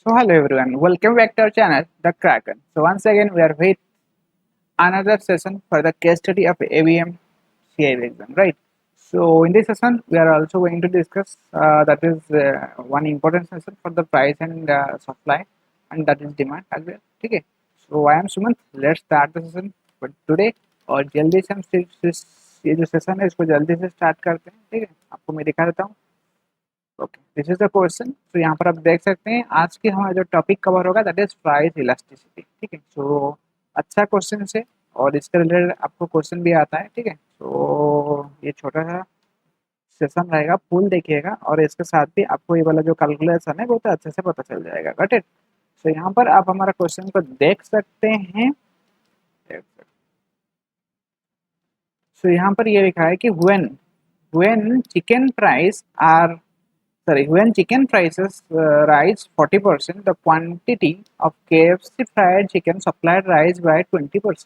So hello everyone, welcome back to our channel, The Kraken. So once again we are with another session for the case study of AVM CIV exam, right? So in this session we are also going to discuss that is one important session for the price and supply, and that is demand as well. Okay. So I am Sumant. Let's start the session. But today और जल्दी से हम ये जो session है इसको जल्दी से स्टार्ट करते हैं. ठीक है, आपको मैं दिखा देता हूँ. Okay, this is the question. तो यहाँ पर आप देख सकते हैं आज की हमारा जो टॉपिक कवर होगा दैट इज प्राइस इलास्टिसिटी. ठीक है, सो अच्छा क्वेश्चन है और इसके रिलेटेड आपको क्वेश्चन भी आता है. ठीक है, तो ये छोटा सा सेशन रहेगा, फुल देखिएगा और इसके साथ भी आपको ये वाला जो कैलकुलेशन है बहुत अच्छे से पता चल जाएगा. Got it. सो यहाँ पर आप हमारा क्वेश्चन को देख सकते हैं. सो यहाँ पर ये लिखा है कि when chicken price are sorry, when chicken prices rise 40%, the quantity of KFC fried chicken supplied rise by 20%.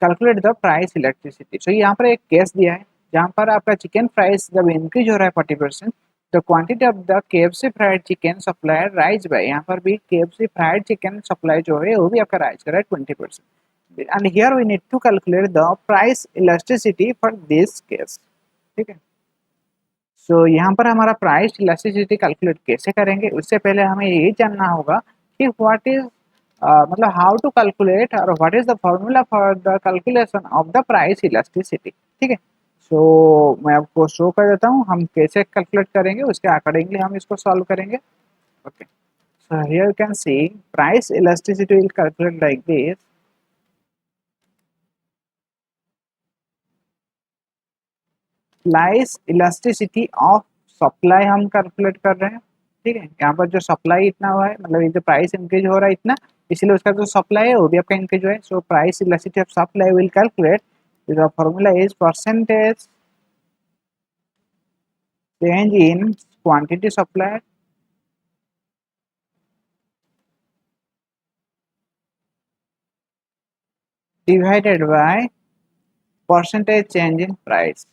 Calculate the price elasticity. So यहाँ पर एक केस दिया है जहाँ पर आपका चिकन प्राइस जब इंक्रीज हो रहा है 40%, तो quantity of the KFC fried chicken supply rise by, यहाँ पर भी KFC फ्राइड चिकन सप्लाई जो है वो भी आपका राइज कर रहा है 20%. And here we need to calculate the price elasticity for this case. ठीक है, सो यहाँ पर हमारा प्राइस इलास्टिसिटी कैलकुलेट कैसे करेंगे उससे पहले हमें ये जानना होगा कि व्हाट इज मतलब हाउ टू कैलकुलेट और what is the formula for the calculation of the price elasticity. ठीक है, सो मैं आपको शो कर देता हूँ हम कैसे कैलकुलेट करेंगे, उसके अकॉर्डिंगली हम इसको सॉल्व करेंगे. Okay, so here you can see price elasticity will calculate like this. Price elasticity of supply हम कैलकुलेट कर रहे हैं. ठीक है, यहाँ पर जो सप्लाई इतना हुआ है मतलब ये जो प्राइस इंक्रीज हो रहा है इतना, इसलिए उसका जो सप्लाई है वो भी आपका इंक्रीज हुआ है. So price elasticity of supply will calculate, the formula is percentage change in quantity supply divided by percentage change in price.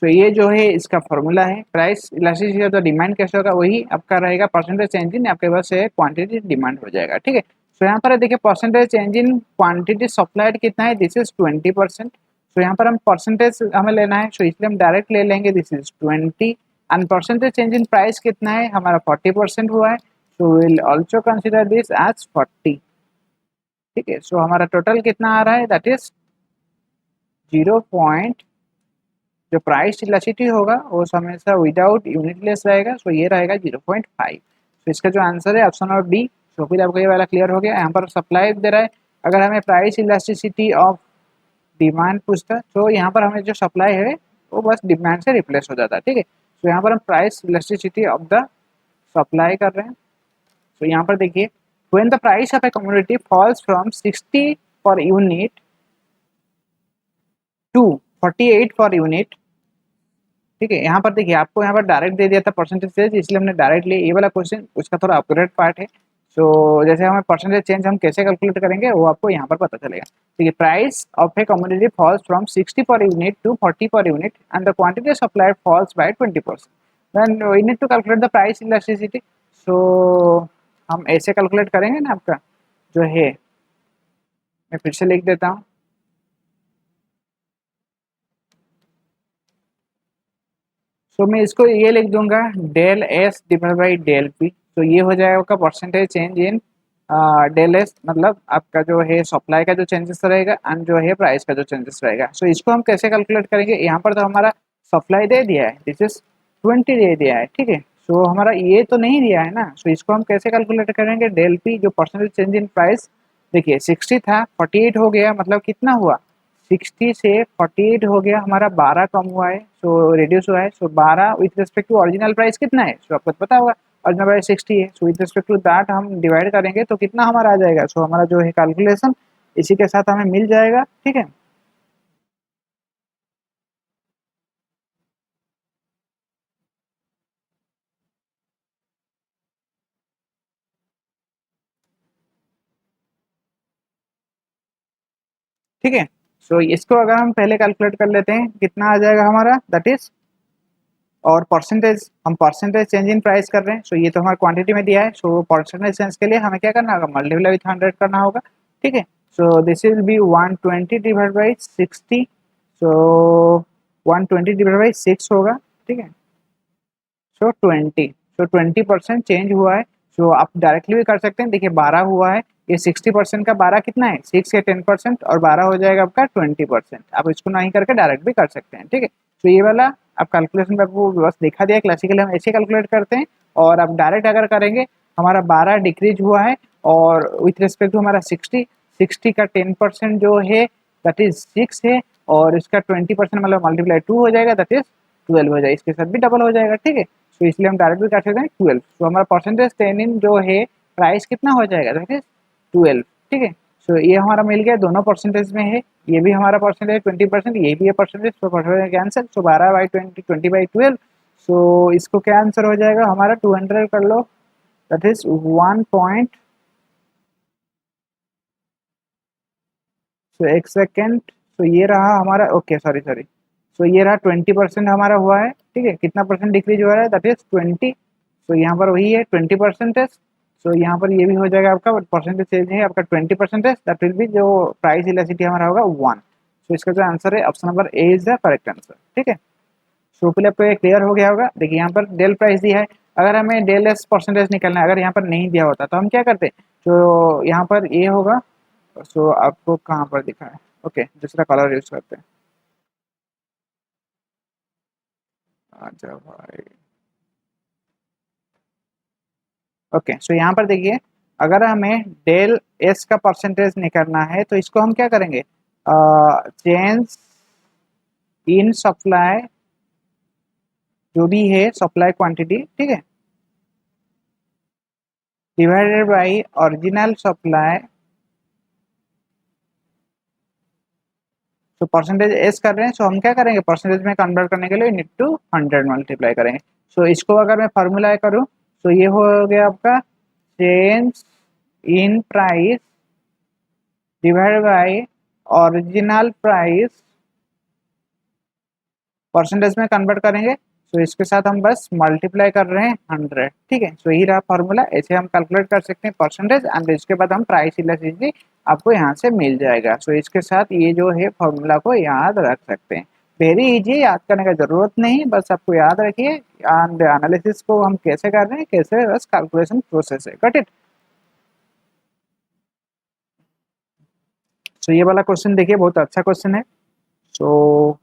तो ये जो है इसका फॉर्मूला है. Price elasticity of the demand कैसे होगा, वही आपका रहेगा परसेंटेज चेंज इन आपके पास है क्वांटिटी डिमांड हो जाएगा. ठीक है, सो यहाँ पर देखिए percentage change in quantity supplied कितना है, दिस इज 20%. सो यहाँ पर हम परसेंटेज हमें लेना है, सो इसलिए हम डायरेक्ट ले लेंगे, this is 20. And percentage change in price कितना है, हमारा 40% हुआ है, so will also consider this as 40. ठीक है, सो हमारा टोटल कितना आ रहा है, दैट इज 0. जो प्राइस इलास्टिसिटी होगा वो हमेशा विदाउट यूनिटलेस रहेगा, सो ये रहेगा 0.5. तो इसका जो आंसर है ऑप्शन और डी. तो फिर आपको ये वाला क्लियर हो गया. यहाँ पर सप्लाई दे रहा है, अगर हमें प्राइस इलास्टिसिटी ऑफ डिमांड पूछता तो यहाँ पर हमें जो सप्लाई है वो बस डिमांड से रिप्लेस हो जाता है. ठीक है, तो यहाँ पर हम price elasticity of the supply कर रहे हैं. तो यहाँ पर देखिए when the price of a commodity falls from 60 per unit to 48 per unit. ठीक है, यहाँ पर देखिए आपको यहाँ पर डायरेक्ट दे दिया था परसेंटेज चेंज, इसलिए हमने डायरेक्ट लिया. ये वाला क्वेश्चन उसका थोड़ा अपग्रेड पार्ट है. सो जैसे हमें परसेंटेज चेंज हम कैसे कैलकुलेट करेंगे वो आपको यहाँ पर पता चलेगा. ठीक है, price of a commodity falls from 60 पर यूनिट टू 40 पर unit and the quantity supplied falls by 20%. Then we need to calculate the price elasticity. So हम ऐसे कैलकुलेट करेंगे ना, आपका जो है मैं फिर से लिख देता हूँ. तो मैं इसको ये लिख दूंगा del S divide by del P. तो ये हो जाएगा आपका percentage change in del S, मतलब आपका जो है सप्लाई का जो चेंजेस रहेगा एंड जो है प्राइस का जो चेंजेस रहेगा. सो इसको हम कैसे कैलकुलेट करेंगे, यहाँ पर तो हमारा सप्लाई दे दिया है, दिस इज 20 दे दिया है. ठीक है, सो हमारा ये तो नहीं दिया है ना. सो इसको हम कैसे कैलकुलेट करेंगे, डेल पी जो परसेंटेज चेंज इन प्राइस, देखिए 60 था 48 हो गया, मतलब कितना हुआ 60 से 48 हो गया, हमारा 12 कम हुआ है, सो रिड्यूस हुआ है. So 12 with respect to original price कितना है, सो आपको पता होगा ओरिजिनल प्राइस 60 है. So with respect to that हम डिवाइड करेंगे तो कितना हमारा आ जाएगा. सो हमारा जो है कैलकुलेशन इसी के साथ हमें मिल जाएगा. ठीक है, ठीक है. सो इसको अगर हम पहले कैलकुलेट कर लेते हैं कितना आ जाएगा हमारा, दैट इज और परसेंटेज, हम परसेंटेज चेंज इन प्राइस कर रहे हैं, सो ये तो हमारा क्वांटिटी में दिया है, सो परसेंटेज चेंज के लिए हमें क्या करना होगा, मल्टीप्लाई विथ 100 करना होगा, ठीक है। So this will be 120 divide by 60, so 120 divide by 6 होगा, ठीक है। सो 20, सो 20% चेंज हुआ है। सो आप डायरेक्टली भी कर सकते हैं, देखिए 12 हुआ है, ये 60% का 12 कितना है, 6 या 10%, और 12 हो जाएगा आपका 20%। आप इसको नहीं करके डायरेक्ट भी कर सकते हैं, ठीक है। तो ये वाला आप कैलकुलेशन में आपको बस दिखा दिया, क्लासिकल हम ऐसे कैलकुलेट करते हैं, और आप डायरेक्ट अगर करेंगे हमारा 12 डिक्रीज हुआ है, और विथ रिस्पेक्ट टू हमारा 60 का 10% जो है दैट इज 6 है, और इसका 20% मतलब मल्टीप्लाई 2 हो जाएगा, दैट इज 12 हो जाएगा, इसके साथ भी डबल हो जाएगा, ठीक है। तो इसलिए हम डायरेक्ट भी कर सकते हैं 12। तो हमारा परसेंटेज 10 इन जो है प्राइस कितना हो जाएगा, दैट इज 12, ठीक है। सो ये हमारा मिल गया, दोनों परसेंटेज में है, ये भी हमारा परसेंटेज 20%, ये भी है परसेंटेज, तो परसेंटेज का आंसर, सो 12/20, 20/12। सो इसको क्या आंसर हो जाएगा हमारा, 200 कर लो, दैट इज 1 पॉइंट, सो एक सेकेंड, सो ये रहा हमारा, ओके सॉरी सॉरी, सो ये रहा 20% हमारा हुआ है, ठीक है। कितना परसेंट डिक्रीज हो रहा है, दैट इज 20, सो यहाँ पर वही है 20%। सो यहाँ पर ये भी हो जाएगा आपका परसेंटेज चेंज है आपका 20%, दैट विल बी जो प्राइस इलास्टिसिटी हमारा होगा 1। सो इसका जो आंसर है option number A is the correct answer, ठीक है। सो पहले आपको ये क्लियर हो गया होगा। देखिए यहाँ पर डेल प्राइस दिया है, अगर हमें डेल एस परसेंटेज निकलना है, अगर यहाँ पर नहीं दिया होता तो हम क्या करते, तो यहाँ पर ये होगा, सो आपको कहाँ पर दिखा है, ओके दूसरा कलर यूज करते हैं, अच्छा भाई, ओके। सो यहाँ पर देखिए, अगर हमें डेल एस का परसेंटेज निकालना है तो इसको हम क्या करेंगे, चेंज इन सप्लाई, जो भी है सप्लाई क्वांटिटी, ठीक है, डिवाइडेड बाई ओरिजिनल सप्लाई। तो परसेंटेज एस कर रहे हैं, सो हम क्या करेंगे, परसेंटेज में कन्वर्ट करने के लिए नीड टू 100 मल्टीप्लाई करेंगे। सो इसको अगर मैं फॉर्मूला करूँ, तो ये हो गया आपका change in price divided by original price, percentage में कन्वर्ट करेंगे, तो इसके साथ हम बस मल्टीप्लाई कर रहे हैं 100, ठीक है। सो यही रहा फॉर्मूला, ऐसे हम कैलकुलेट कर सकते हैं परसेंटेज, एंड इसके बाद हम प्राइस इलास्टिसिटी आपको यहाँ से मिल जाएगा। सो इसके साथ ये जो है फॉर्मूला को याद रख सकते हैं, वेरी इजी, याद करने का जरूरत नहीं, बस आपको याद रखिए। एंड एनालिसिस को हम कैसे कर रहे हैं, कैसे बस कैलकुलेशन प्रोसेस है, गॉट इट। सो ये वाला क्वेश्चन देखिए, बहुत अच्छा क्वेश्चन है, सो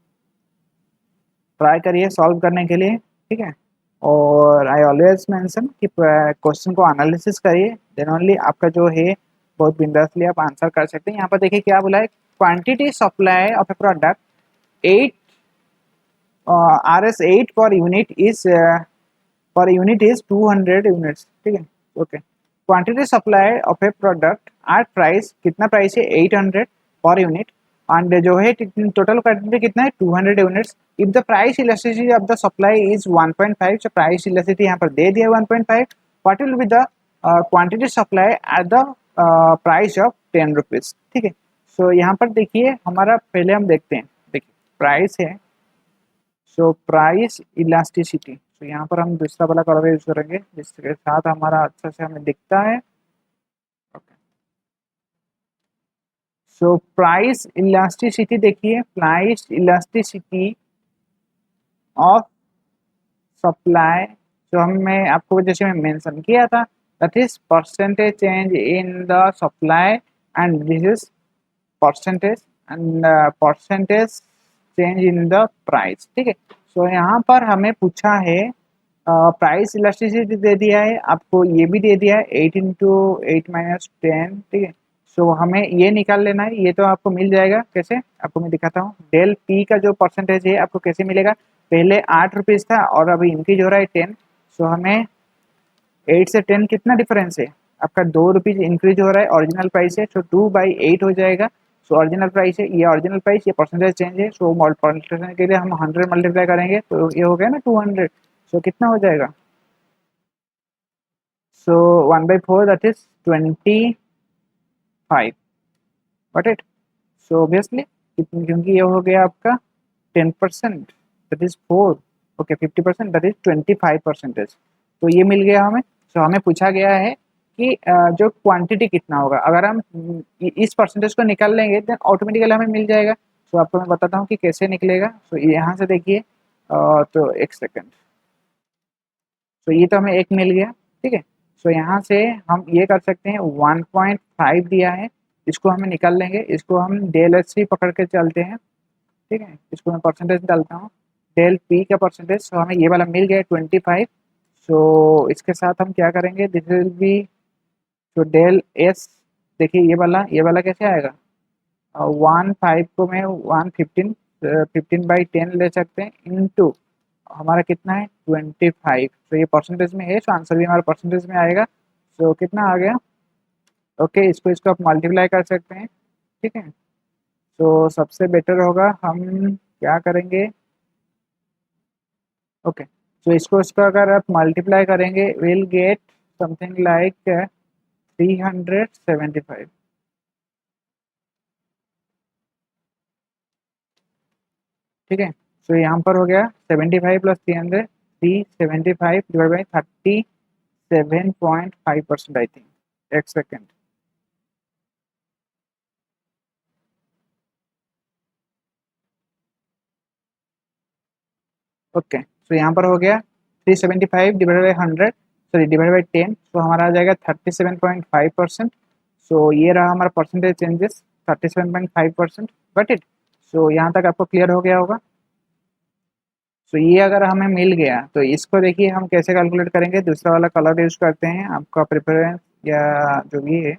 ट्राई करिए सॉल्व करने के लिए, ठीक है। और आई ऑलवेज मेंशन कि क्वेश्चन को एनालिसिस करिए, देन ओनली आपका जो है बहुत बिंदासली आप आंसर कर सकते हैं। यहाँ पर देखिए क्या बोला है, quantity supply of A product 8 RS8 per unit is 200 units, ठीक है, okay. Quantity supply of A product at price, कितना प्राइस है 800 पर यूनिट, एंड जो है टोटल क्वांटिटी कितना है 200 units. If the price elasticity of the supply is 1.5, so price elasticity यहाँ पर दे दिया 1.5, what will be the quantity supply at the price of 10 rupees, ठीक है। सो यहाँ पर देखिए हमारा, पहले हम देखते हैं, देखिए प्राइस है, सो प्राइस इलास्टिसिटी, तो यहाँ पर हम दूसरा वाला कलर यूज करेंगे जिसके साथ हमारा अच्छा से हमें दिखता है, ओके। सो प्राइस इलास्टिसिटी देखिए, प्राइस इलास्टिसिटी ऑफ सप्लाई, जो मैं आपको जैसे मैं मेंशन किया था, that is percentage change in the supply, and this is percentage, and percentage change in the price, ठीक है। सो यहाँ पर हमें पूछा है, प्राइस इलास्टिसिटी दे दिया है आपको, ये भी दे दिया है 8 × 8 - 10, ठीक है। सो हमें ये निकाल लेना है, ये तो आपको मिल जाएगा, कैसे आपको मैं दिखाता हूँ। डेल पी का जो परसेंटेज है आपको कैसे मिलेगा, पहले 8 रुपीज़ था और अभी इंक्रीज हो रहा है 10, सो हमें 8 से 10 कितना डिफरेंस है आपका, 2 रुपीज़ इंक्रीज हो रहा है ओरिजिनल प्राइस है, सो 2/8 हो जाएगा। सो ओरिजिनल प्राइस है, ये ओरिजिनल प्राइस, ये परसेंटेज चेंज है, सो मल्टीप्लिकेशन के लिए हम 100 मल्टीप्लाई करेंगे, तो ये हो गया ना 200, सो कितना हो जाएगा, सो 1/4 that is 25, got it. So obviously क्योंकि ये हो गया आपका 10%, that is 4, okay 50% that is 25%। तो ये मिल गया हमें। तो हमें पूछा गया है कि जो क्वांटिटी कितना होगा। अगर हम इस परसेंटेज को निकाल लेंगे देन ऑटोमेटिकली हमें मिल जाएगा। तो आपको मैं बताता हूँ कि कैसे निकलेगा। तो यहाँ से देखिए तो एक सेकेंड। तो ये तो हमें एक मिल गया, ठीक है। सो यहाँ से हम ये कर सकते हैं 1.5 दिया है, इसको हमें निकाल लेंगे। इसको हम डेल एच सी पकड़ के चलते हैं, ठीक है। इसको मैं परसेंटेज डालता हूँ, डेल पी का परसेंटेज। तो हमें ये वाला मिल गया 25। सो इसके साथ हम क्या करेंगे, दिस विल बी तो डेल एस। देखिए ये वाला कैसे आएगा, 1.5 को मैं 115 15/10 ले सकते हैं इनटू हमारा कितना है 25। तो ये परसेंटेज में है, तो आंसर भी हमारा परसेंटेज में आएगा। तो कितना आ गया, ओके। इसको इसको आप मल्टीप्लाई कर सकते हैं, ठीक है। तो सबसे बेटर होगा हम क्या करेंगे, ओके। तो इसको इसको अगर आप मल्टीप्लाई करेंगे विल गेट समथिंग लाइक 375, ठीक है। तो यहाँ पर हो गया 75 plus 300, 375 divide by 37.5% I think. एक सेकेंड, ओके। तो यहाँ पर हो गया 375 divide by 100, sorry divide by 10। तो हमारा आ जाएगा 37.5%। सो ये रहा हमारा percentage changes 37.5%। Got it. So यहाँ तक आपको क्लियर हो गया होगा। सो ये अगर हमें मिल गया तो इसको देखिए हम कैसे कैलकुलेट करेंगे। दूसरा वाला कलर यूज करते हैं, आपका प्रेफरेंस या जो भी है,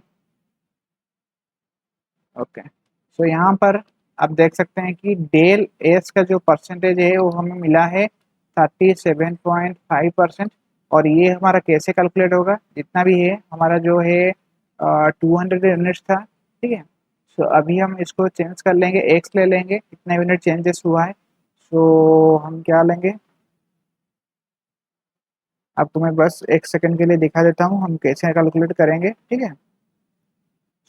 ओके। सो यहाँ पर आप देख सकते हैं कि डेल एस का जो परसेंटेज है वो हमें मिला है 37.5%। और ये हमारा कैसे कैलकुलेट होगा, जितना भी है हमारा जो है 200 यूनिट्स था, ठीक है। सो अभी हम इसको चेंज कर लेंगे, एक्स ले लेंगे कितना यूनिट चेंजेस हुआ है। सो हम क्या लेंगे, आपको मैं बस एक सेकंड के लिए दिखा देता हूँ हम कैसे कैलकुलेट करेंगे, ठीक है।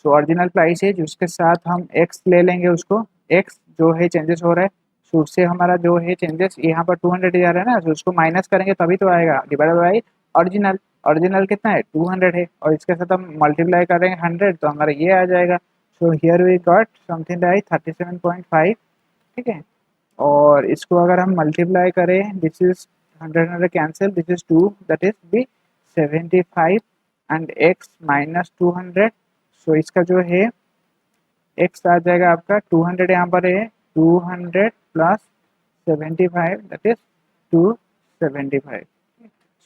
सो ओरिजिनल प्राइस है जिसके साथ हम एक्स ले लेंगे, उसको एक्स जो है चेंजेस हो रहा है। सो उससे हमारा जो है चेंजेस यहाँ पर 200 जा रहा है ना, तो उसको माइनस करेंगे तभी तो आएगा, डिवाइड बाई ओरिजिनल। ओरिजिनल कितना है 200 है, और इसके साथ हम मल्टीप्लाई करेंगे 100 तो हमारा ये आ जाएगा। So here we got something like 37.5, ठीक है। और इसको अगर हम मल्टीप्लाई करें, this is 100 cancel, this is 2 that is B 75 and x minus 200। So इसका जो है एक्स आ जाएगा आपका 200, यहाँ पर है 200 प्लस 75 दैट इज 275।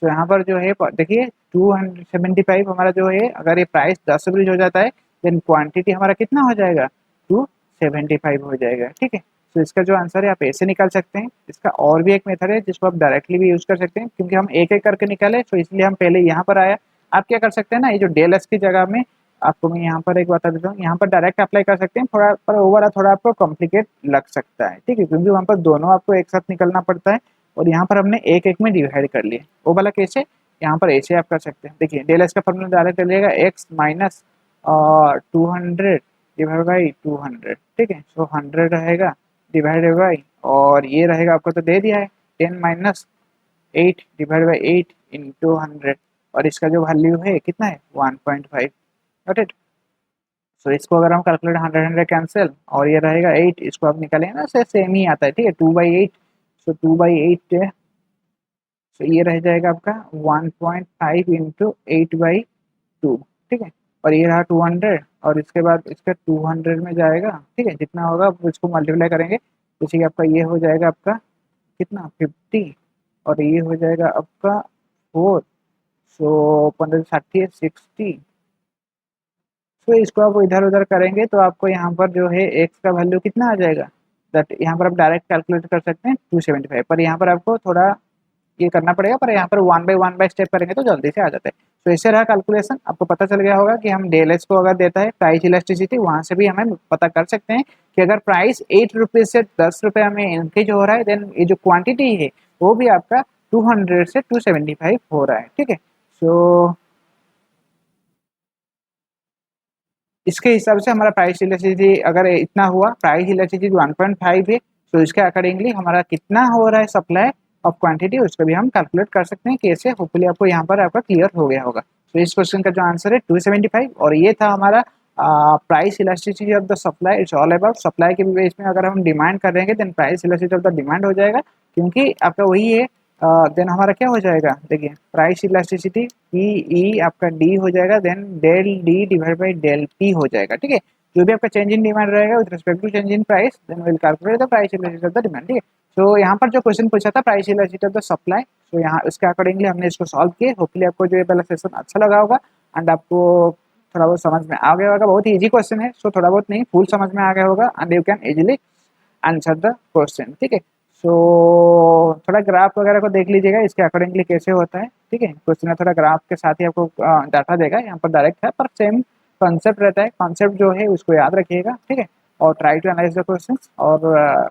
सो यहाँ पर जो है देखिए 275 हमारा जो है, अगर ये प्राइस 10 रुपीज हो जाता है देन क्वांटिटी हमारा कितना हो जाएगा 275 हो जाएगा, ठीक है। तो इसका जो आंसर है आप ऐसे निकाल सकते हैं। इसका और भी एक मेथड है जिसको आप डायरेक्टली भी यूज कर सकते हैं, क्योंकि हम एक एक करके निकाले तो इसलिए हम पहले यहाँ पर आया। आप क्या कर सकते हैं ना, ये जो डेल एस की जगह में आपको मैं यहाँ पर एक बता देता हूँ, यहाँ पर डायरेक्ट अप्लाई कर सकते हैं। थोड़ा पर ओवरऑल थोड़ा आपको कॉम्प्लिकेट लग सकता है, ठीक है, क्योंकि वहाँ पर दोनों आपको एक साथ निकलना पड़ता है। और यहाँ पर हमने एक एक में डिवाइड कर लिए, वो वाला कैसे, यहाँ पर ऐसे आप कर सकते हैं। देखिए डेल एस का फॉर्मूला डायरेक्ट चलिएगा, एक्स माइनस 200 डिवाइड बाई 200, ठीक है। सो 100 रहेगा डिवाइडेड बाई, और ये रहेगा आपको तो दे दिया है 10 माइनस 8 डिवाइड बाई 8 इंटू 100। और इसका जो वैल्यू है कितना है 1.5। Got it. सो इसको अगर हम कैलकुलेट 100 कैंसिल, और ये रहेगा 8, इसको आप निकालेंगे ना सेम ही आता है, ठीक है 2/8। सो 2/8, सो ये रह जाएगा आपका 1.5 इंटू 8/2, ठीक है। और ये रहा 200, और इसके बाद इसका 200 में जाएगा, ठीक है, जितना होगा आप इसको मल्टीप्लाई करेंगे तो कि आपका ये हो जाएगा आपका कितना 50, और ये हो जाएगा आपका 4। सो 15 60 60। तो इसको आप इधर उधर करेंगे तो आपको यहाँ पर जो है एक्स का वैल्यू कितना आ जाएगा, दैट यहाँ पर आप डायरेक्ट कैलकुलेट कर सकते हैं 275। पर यहाँ पर आपको थोड़ा ये करना पड़ेगा, पर यहाँ पर 1/1 स्टेप करेंगे तो जल्दी से आ जाता है। तो ऐसे रहा कैलकुलेशन, आपको पता चल गया होगा कि हम डेल एस को अगर देता है प्राइस इलास्टिसिटी, वहाँ से भी हमें पता कर सकते हैं कि अगर प्राइस 8 रुपीज से 10 रुपये में इंक्रीज हो रहा है देन ये जो क्वांटिटी है वो भी आपका 200 से 275 हो रहा है, ठीक है। सो इसके हिसाब से हमारा प्राइस इलास्टिसिटी अगर इतना हुआ, प्राइस इलास्टिसिटी 1.5 है, तो इसके अकॉर्डिंगली हमारा कितना हो रहा है सप्लाई ऑफ क्वांटिटी, उसको भी हम कैलकुलेट कर सकते हैं कैसे। होपफुली आपको यहाँ पर आपका क्लियर हो गया होगा। तो इस क्वेश्चन का जो आंसर है 275, और ये था हमारा price elasticity of the supply. It's all about supply के बेस में अगर हम डिमांड कर रहे हैं then price elasticity of the demand हो जाएगा, क्योंकि आपका वही है। देन हमारा क्या हो जाएगा, देखिए प्राइस इलास्टिसिटी पी ई आपका डी हो जाएगा, then del D divide by del P हो जाएगा, ठीक है। जो भी आपका चेंज इन डिमांड रहेगा with respect to change in price, then will calculate the price elasticity of the demand, ठीक है। तो यहाँ पर जो क्वेश्चन पूछा था price elasticity of the supply, तो यहाँ उसके अकॉर्डिंगली हमने इसको सॉल्व किया। होपफुली आपको जो ये पहला सेशन अच्छा लगा होगा एंड आपको थोड़ा बहुत समझ में आ गया होगा। बहुत ही इजी क्वेश्चन है, सो थोड़ा बहुत नहीं फुल समझ में आ गया होगा and you can easily answer the question, ठीक है। सो थोड़ा ग्राफ वगैरह को देख लीजिएगा इसके अकॉर्डिंगली कैसे होता है, ठीक है। क्वेश्चन में थोड़ा ग्राफ के साथ ही आपको डाटा देगा, यहाँ पर डायरेक्ट है पर सेम कॉन्सेप्ट रहता है। कॉन्सेप्ट जो है उसको याद रखिएगा, ठीक है, और try to analyse the questions. और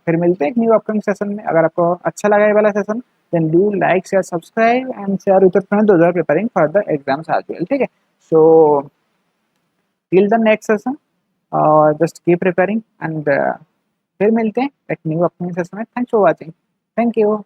फिर मिलते हैं एक न्यू अपकमिंग सेशन में। अगर आपको अच्छा लगा ये वाला session then do like share subscribe and share with your friends those are preparing for the exams as well, ठीक है। So till the next session just keep preparing and फिर मिलते हैं एक न्यू अपकमिंग सेशन में। Thanks for watching, thank you.